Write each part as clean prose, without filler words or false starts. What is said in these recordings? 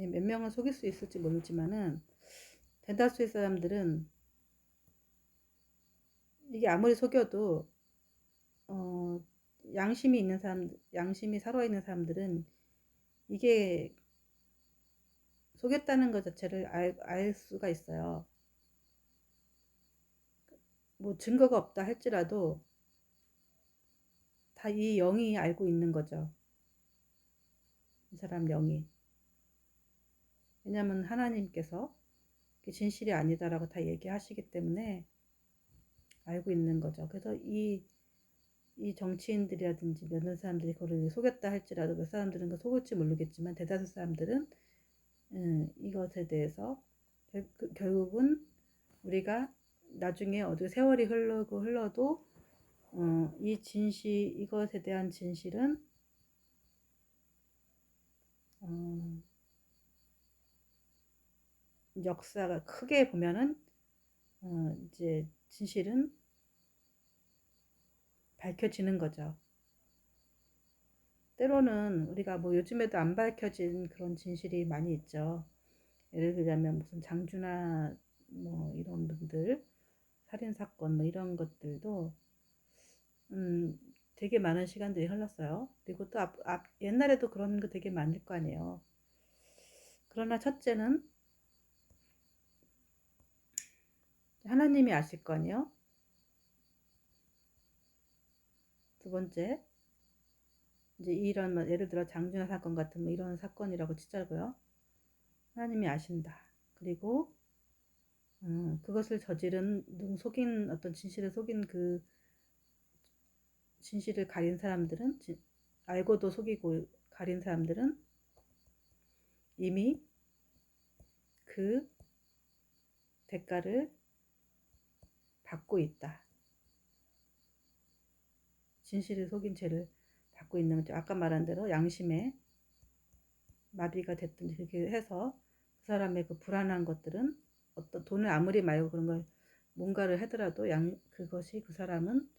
몇 명은 속일 수 있을지 모르지만은 대다수의 사람들은 이게 아무리 속여도 어, 양심이 있는 사람, 양심이 살아있는 사람들은 이게 속였다는 것 자체를 알 수가 있어요. 뭐 증거가 없다 할지라도 다 이 영이 알고 있는 거죠. 이 사람 영이. 왜냐하면 하나님께서 진실이 아니다라고 다 얘기하시기 때문에 알고 있는 거죠. 그래서 이 정치인들이라든지 몇몇 사람들이 그걸 속였다 할지라도 몇 사람들은 그 속을지 모르겠지만 대다수 사람들은 이것에 대해서 결국은 우리가 나중에 어디 세월이 흘러도 이것에 대한 진실은 역사가 크게 보면은 이제 진실은 밝혀지는 거죠. 때로는 우리가 뭐 요즘에도 안 밝혀진 그런 진실이 많이 있죠. 예를 들자면 무슨 장주나 뭐 이런 분들 살인 사건 뭐 이런 것들도 되게 많은 시간들이 흘렀어요. 그리고 또 옛날에도 그런 거 되게 많을 거 아니에요. 그러나 첫째는 하나님이 아실 거 아니에요. 두 번째, 이제 이런 뭐 예를 들어 장준하 사건 같은 뭐 이런 사건이라고 치자고요. 하나님이 아신다. 그리고 그것을 저지른 속인 어떤 진실을 속인 그 진실을 가린 사람들은 알고도 속이고 가린 사람들은 이미 그 대가를 받고 있다. 진실을 속인 죄를 받고 있는 거죠. 아까 말한 대로 양심에 마비가 됐든지 그렇게 해서 그 사람의 그 불안한 것들은 어떤 돈을 아무리 말고 그런 걸 뭔가를 하더라도 그것이 그 사람은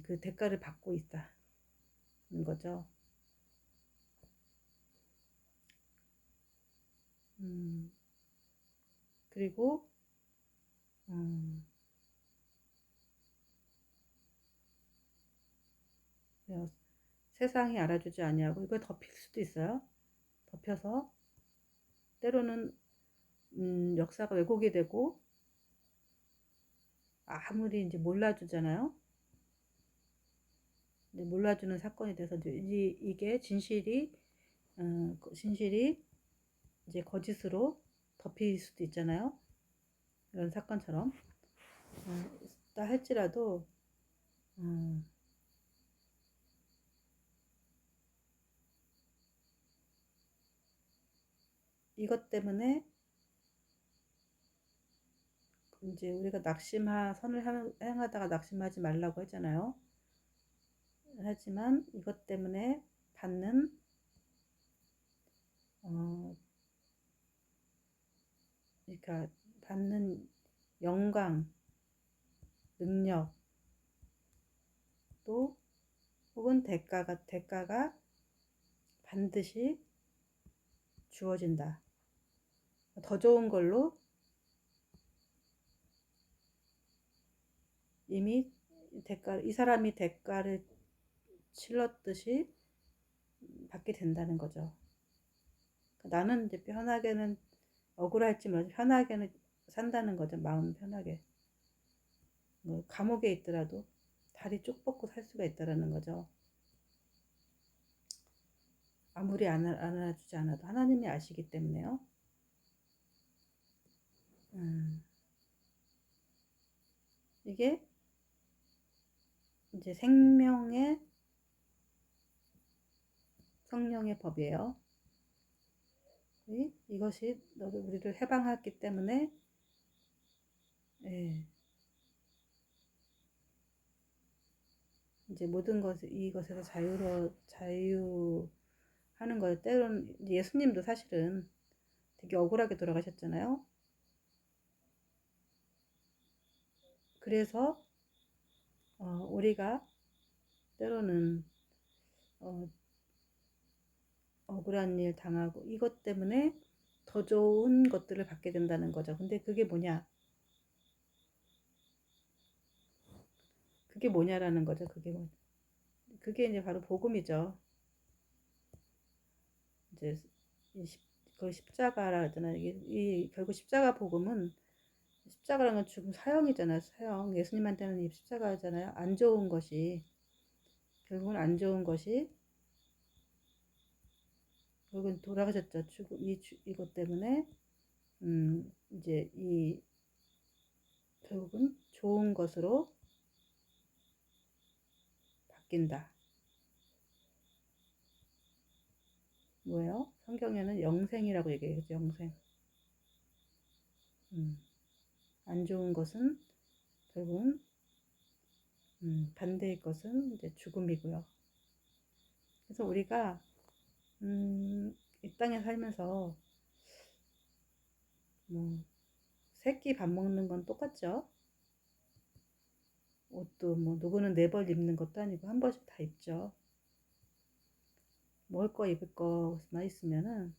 그 대가를 받고 있다는 거죠. 그리고 세상이 알아주지 아니하고 이걸 덮일 수도 있어요. 덮여서 때로는 역사가 왜곡이 되고 아무리 이제 몰라주잖아요. 몰라주는 사건이 돼서 이게 진실이 이제 거짓으로 덮일 수도 있잖아요. 이런 사건처럼 있다 할지라도 이것 때문에 이제 우리가 선을 행하다가 낙심하지 말라고 했잖아요. 하지만 이것 때문에 받는 그러니까 받는 영광, 능력 또 혹은 대가가 반드시 주어진다. 더 좋은 걸로 이미 이 사람이 대가를 치렀듯이 받게 된다는 거죠. 나는 이제 편하게는 억울할지 모르지 편하게는 산다는 거죠. 마음 편하게. 뭐 감옥에 있더라도 다리 쭉 뻗고 살 수가 있다라는 거죠. 아무리 안아주지 않아도 하나님이 아시기 때문에요. 이게 이제 성령의 법이에요. 이것이 우리를 해방하기 때문에 예, 이제 모든 이것에서 자유하는 거예요. 때로는 예수님도 사실은 되게 억울하게 돌아가셨잖아요. 그래서 우리가 때로는 억울한 일 당하고 이것 때문에 더 좋은 것들을 받게 된다는 거죠. 근데 그게 뭐냐? 그게 뭐냐라는 거죠. 그게 이제 바로 복음이죠. 이제 그 십자가라 했잖아요. 결국 십자가 복음은 십자가라는 건 죽음 사형이잖아요. 사형. 예수님한테는 이 십자가잖아요. 안 좋은 것이 결국은 안 좋은 것이 결국은 돌아가셨죠. 죽음 이것 때문에 이제 결국은 좋은 것으로 바뀐다. 뭐예요? 성경에는 영생이라고 얘기해요. 영생. 안 좋은 것은 결국은 반대의 것은 이제 죽음이고요. 그래서 우리가 이 땅에 살면서 뭐 새끼 밥 먹는 건 똑같죠. 옷도 뭐 누구는 4벌 입는 것도 아니고 한 번씩 다 입죠. 먹을 거 입을 거만 있으면은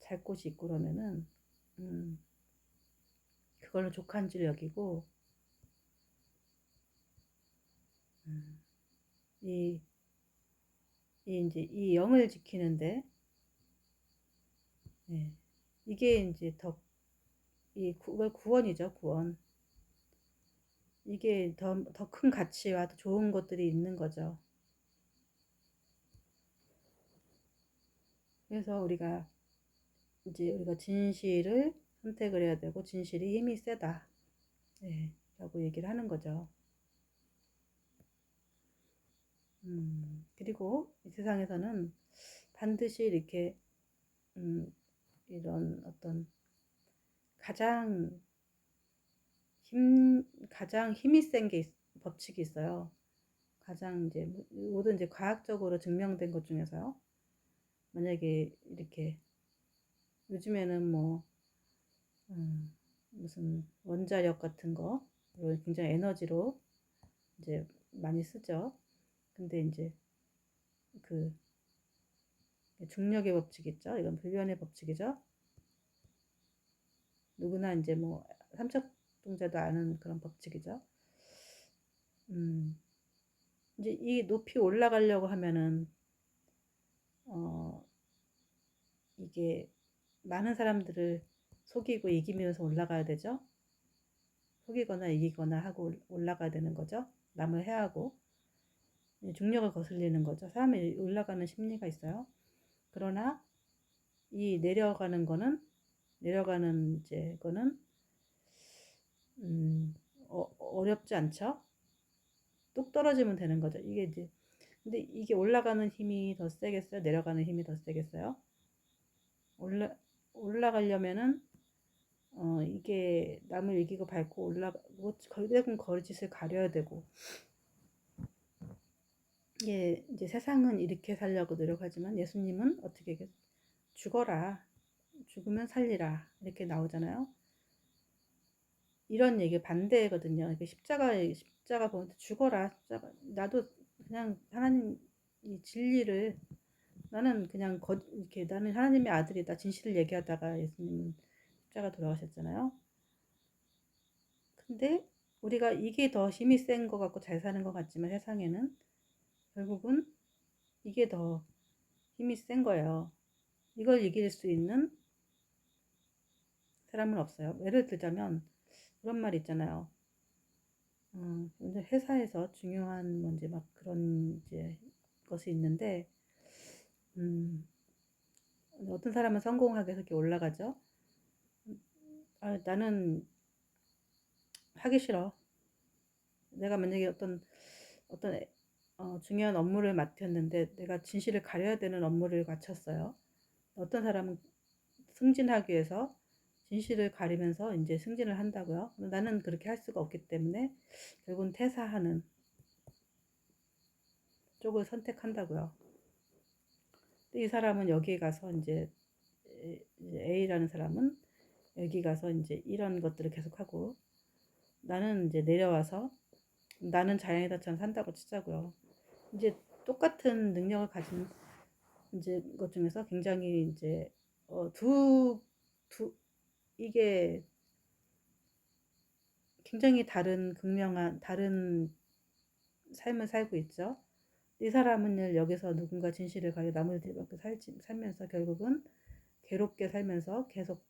잘 곳이 있고 그러면은 그걸로 족한 줄 여기고 이, 이제 이 영을 지키는데 예, 이게 이제 구원이죠. 구원. 이게 더 큰 가치와 더 좋은 것들이 있는 거죠. 그래서 우리가 진실을 선택을 해야 되고 진실이 힘이 세다. 예, 라고 얘기를 하는 거죠. 그리고 이 세상에서는 반드시 이렇게 이런 어떤 가장 가장 힘이 센 법칙이 있어요. 가장 이제 모든 이제 과학적으로 증명된 것 중에서요. 만약에 이렇게 요즘에는 뭐 무슨 원자력 같은 거 굉장히 에너지로 이제 많이 쓰죠. 근데 이제 그 중력의 법칙 있죠. 이건 불변의 법칙이죠. 누구나 이제 뭐 삼척동자도 아는 그런 법칙이죠. 이제 이 높이 올라가려고 하면은 이게 많은 사람들을 속이고 이기면서 올라가야 되죠. 속이거나 이기거나 하고 올라가야 되는 거죠. 남을 해하고 중력을 거슬리는 거죠. 사람이 올라가는 심리가 있어요. 그러나 이 내려가는 이제 거는 어렵지 않죠. 뚝 떨어지면 되는 거죠. 이게 이제 근데 이게 올라가는 힘이 더 세겠어요? 내려가는 힘이 더 세겠어요? 올라가려면은 이게 남을 이기고 밟고 올라가고 결국은 거짓을 가려야 되고 이게 이제 세상은 이렇게 살려고 노력하지만 예수님은 어떻게 죽어라 죽으면 살리라 이렇게 나오잖아요. 이런 얘기 반대거든요. 이렇게 십자가 보면 죽어라 십자가 나도 그냥 하나님 이 진리를 나는 그냥 이렇게 나는 하나님의 아들이다 진실을 얘기하다가 예수님은 십자가 돌아가셨잖아요. 근데 우리가 이게 더 힘이 센 것 같고 잘 사는 것 같지만 세상에는 결국은 이게 더 힘이 센 거예요. 이걸 이길 수 있는 사람은 없어요. 예를 들자면 그런 말 있잖아요. 회사에서 중요한 문제 막 그런 이제 것이 있는데 어떤 사람은 성공하게 이렇게 올라가죠. 나는 하기 싫어. 내가 만약에 어떤 중요한 업무를 맡았는데 내가 진실을 가려야 되는 업무를 맡았어요. 어떤 사람은 승진하기 위해서 진실을 가리면서 이제 승진을 한다고요. 나는 그렇게 할 수가 없기 때문에 결국은 퇴사하는 쪽을 선택한다고요. 이 사람은 여기 가서 이제 A라는 사람은 여기 가서 이제 이런 것들을 계속하고 나는 이제 내려와서 나는 자연의 덫처럼 산다고 치자고요. 이제 똑같은 능력을 가진 이제 것 중에서 굉장히 이제 두 이게 굉장히 다른 극명한 다른 삶을 살고 있죠. 이 사람은 여기서 누군가 진실을 가지고 나무들과 살면서 결국은 괴롭게 살면서 계속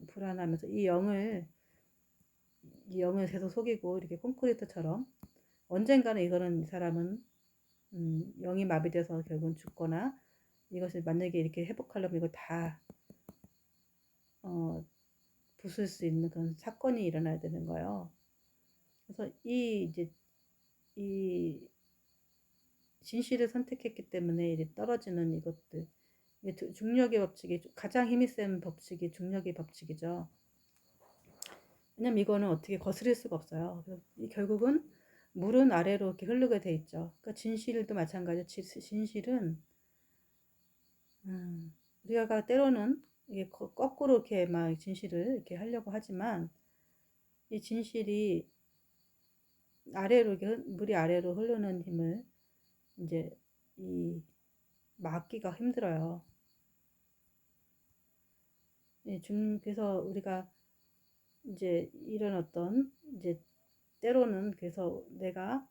불안하면서 이 영을 계속 속이고 이렇게 콘크리트처럼 언젠가는 이 사람은 영이 마비돼서 결국은 죽거나 이것을 만약에 이렇게 회복하려면 이걸 다 부술 수 있는 그런 사건이 일어나야 되는 거예요. 그래서 이 진실을 선택했기 때문에 이제 떨어지는 이것들, 중력의 법칙이 가장 힘이 센 법칙이 중력의 법칙이죠. 왜냐면 이거는 어떻게 거스릴 수가 없어요. 그래서 결국은 물은 아래로 이렇게 흐르게 돼 있죠. 그러니까 진실도 마찬가지로 진실은 우리가 때로는 이게 거꾸로 이렇게 막 진실을 이렇게 하려고 하지만 이 진실이 아래로 물이 아래로 흐르는 힘을 이제 이 막기가 힘들어요. 그래서 우리가 이제 이런 어떤 이제 때로는 그래서 내가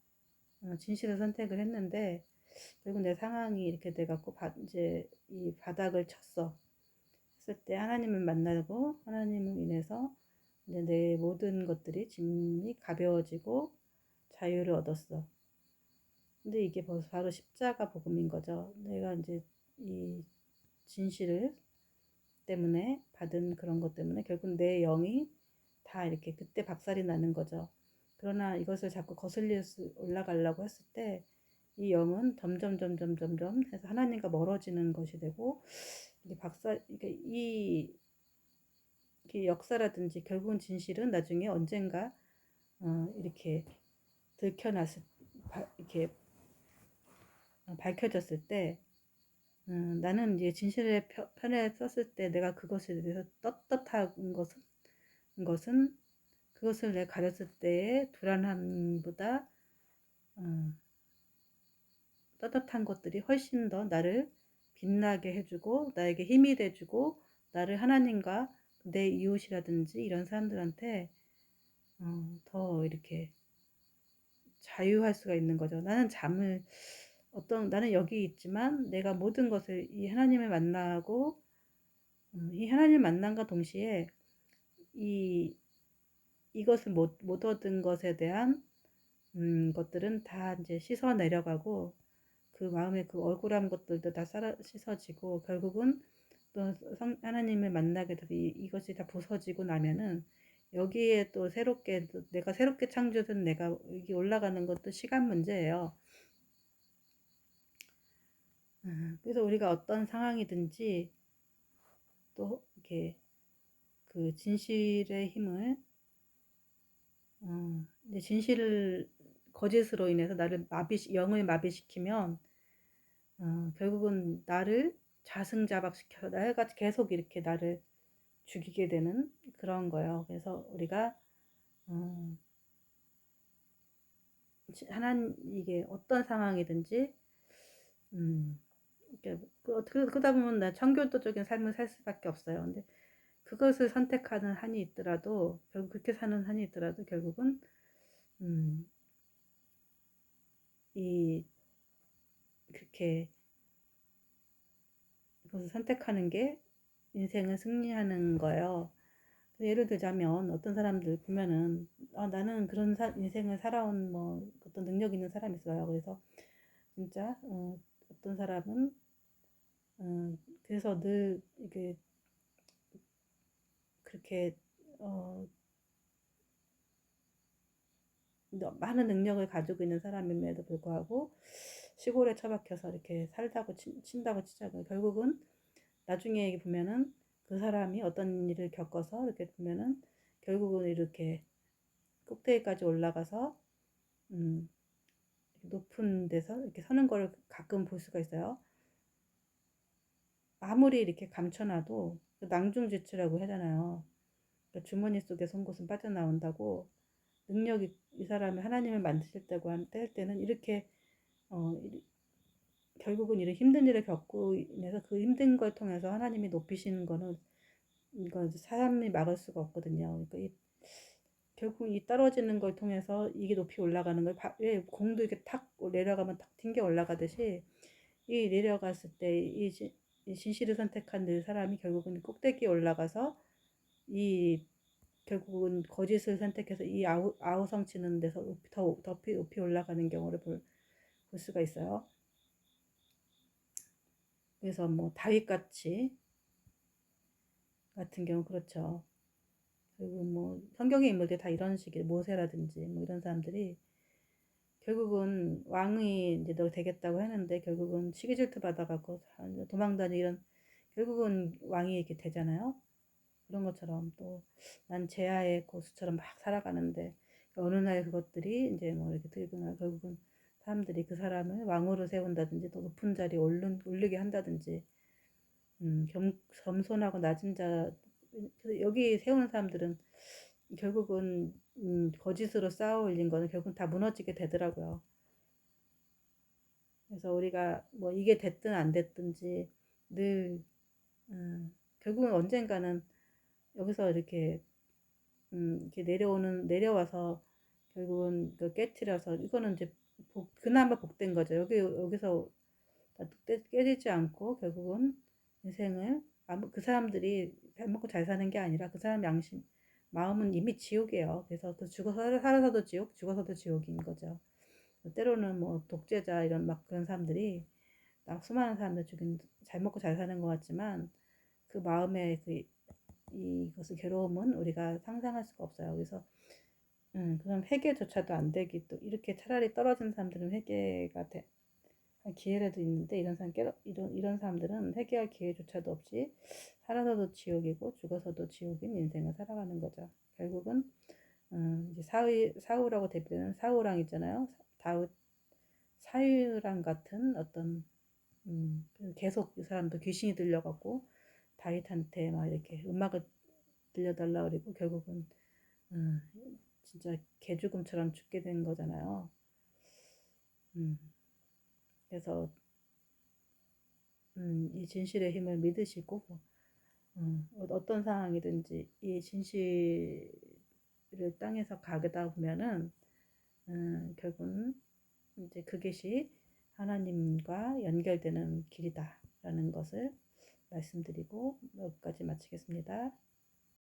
진실을 선택을 했는데 결국 내 상황이 이렇게 돼갖고 이제 이 바닥을 쳤어. 했을 때 하나님을 만나고 하나님을 인해서 이제 내 모든 것들이 짐이 가벼워지고 자유를 얻었어. 근데 이게 바로 십자가 복음인 거죠. 내가 이제 이 진실을 때문에 받은 그런 것 때문에 결국 내 영이 다 이렇게 그때 박살이 나는 거죠. 그러나 이것을 자꾸 올라가려고 했을 때 이 영은 점점 해서 하나님과 멀어지는 것이 되고 이게 이게 역사라든지 결국은 진실은 나중에 언젠가 이렇게 이렇게 밝혀졌을 때 나는 이제 진실의 편에 섰을 때 내가 그것에 대해서 떳떳한 것은 그것을 내가 가렸을 때의 불안함보다 떳떳한 것들이 훨씬 더 나를 빛나게 해주고 나에게 힘이 돼주고 나를 하나님과 내 이웃이라든지 이런 사람들한테 더 이렇게 자유할 수가 있는 거죠. 나는 여기 있지만 내가 모든 것을 이 하나님을 만나고 이 하나님을 만남과 동시에 이것을 못 얻은 것에 대한 것들은 다 이제 씻어 내려가고 그 마음의 그 억울한 것들도 다 씻어지고 결국은 또 하나님을 만나게 돼서 이것이 다 부서지고 나면은 여기에 또 내가 새롭게 창조된 내가 여기 올라가는 것도 시간 문제예요. 그래서 우리가 어떤 상황이든지 또 이렇게 그 진실의 힘을 이제 진실을 거짓으로 인해서 영을 마비시키면 결국은 나를 자승자박시켜서 내가 계속 이렇게 나를 죽이게 되는 그런 거예요. 그래서 우리가 이게 어떤 상황이든지 그러다 보면 나 청교도적인 삶을 살 수밖에 없어요. 근데 그것을 선택하는 한이 있더라도 결국 그렇게 사는 한이 있더라도 결국은 그렇게 그것을 선택하는 게 인생을 승리하는 거예요. 예를 들자면 어떤 사람들 보면은 나는 그런 인생을 살아온 뭐 어떤 능력 있는 사람이 있어요. 그래서 진짜 어떤 사람은 그래서 늘 이게 그렇게 많은 능력을 가지고 있는 사람임에도 불구하고 시골에 처박혀서 이렇게 살다고 친다고 치자고요. 결국은 나중에 보면은 그 사람이 어떤 일을 겪어서 이렇게 보면은 결국은 이렇게 꼭대기까지 올라가서 높은 데서 이렇게 서는 걸 가끔 볼 수가 있어요. 아무리 이렇게 감춰놔도 낭중지추라고 하잖아요. 그러니까 주머니 속에 송곳은 빠져나온다고 이 사람이 하나님을 만드실 때고 할 때는 이렇게 결국은 이런 힘든 일을 겪고 인해서 그 힘든 걸 통해서 하나님이 높이시는 거는 이건 사람이 막을 수가 없거든요. 그러니까 결국 이 떨어지는 걸 통해서 이게 높이 올라가는 걸 왜 공도 이렇게 탁 내려가면 탁 튕겨 올라가듯이 이 내려갔을 때 이 진실을 선택한 그 사람이 결국은 꼭대기에 올라가서 이 결국은 거짓을 선택해서 이 아우성치는 데서 더 높이 올라가는 경우를 볼 수가 있어요. 그래서 뭐 다윗 같은 경우 그렇죠. 그리고 뭐 성경의 인물들 다 이런 식이에요. 모세라든지 뭐 이런 사람들이 결국은 왕이 이제 너 되겠다고 했는데 결국은 시기 질투 받아갖고 도망다니 이런 결국은 왕이 이렇게 되잖아요. 그런 것처럼 또 난 제아의 고수처럼 막 살아가는데 어느 날 그것들이 이제 뭐 이렇게 들거나 결국은 사람들이 그 사람을 왕으로 세운다든지 또 높은 자리에 오르게 한다든지 겸손하고 낮은 자 여기 세우는 사람들은 결국은 거짓으로 쌓아 올린 거는 결국은 다 무너지게 되더라고요. 그래서 우리가 뭐 이게 됐든 안 됐든지 늘 결국은 언젠가는 여기서 이렇게 내려와서 결국은 그 깨트려서 이거는 이제 그나마 복된 거죠. 여기서 깨지지 않고 결국은 인생을 그 사람들이 잘 먹고 잘 사는 게 아니라 그 사람 마음은 이미 지옥이에요. 그래서 그 살아서도 지옥, 죽어서도 지옥인 거죠. 때로는 뭐 독재자 이런 막 그런 사람들이 막 수많은 사람들 죽인 잘 먹고 잘 사는 것 같지만 그 마음의 이것의 괴로움은 우리가 상상할 수가 없어요. 그래서 그럼 회개조차도 안 되기 또 이렇게 차라리 떨어진 사람들은 회개가 할 기회라도 있는데 이런 사람들은 회개할 기회조차도 없이 살아서도 지옥이고 죽어서도 지옥인 인생을 살아가는 거죠. 결국은 이제 사우라고 대표되는 사우랑 있잖아요. 다윗 사유랑 같은 어떤 계속 이 사람도 귀신이 들려갖고 다윗한테 막 이렇게 음악을 들려달라 그리고 결국은 음, 진짜 개죽음처럼 죽게 된 거잖아요. 음, 그래서 이 진실의 힘을 믿으시고 어떤 상황이든지 이 진실을 땅에서 가게다 보면은 결국은 이제 그것이 하나님과 연결되는 길이다라는 것을 말씀드리고 여기까지 마치겠습니다.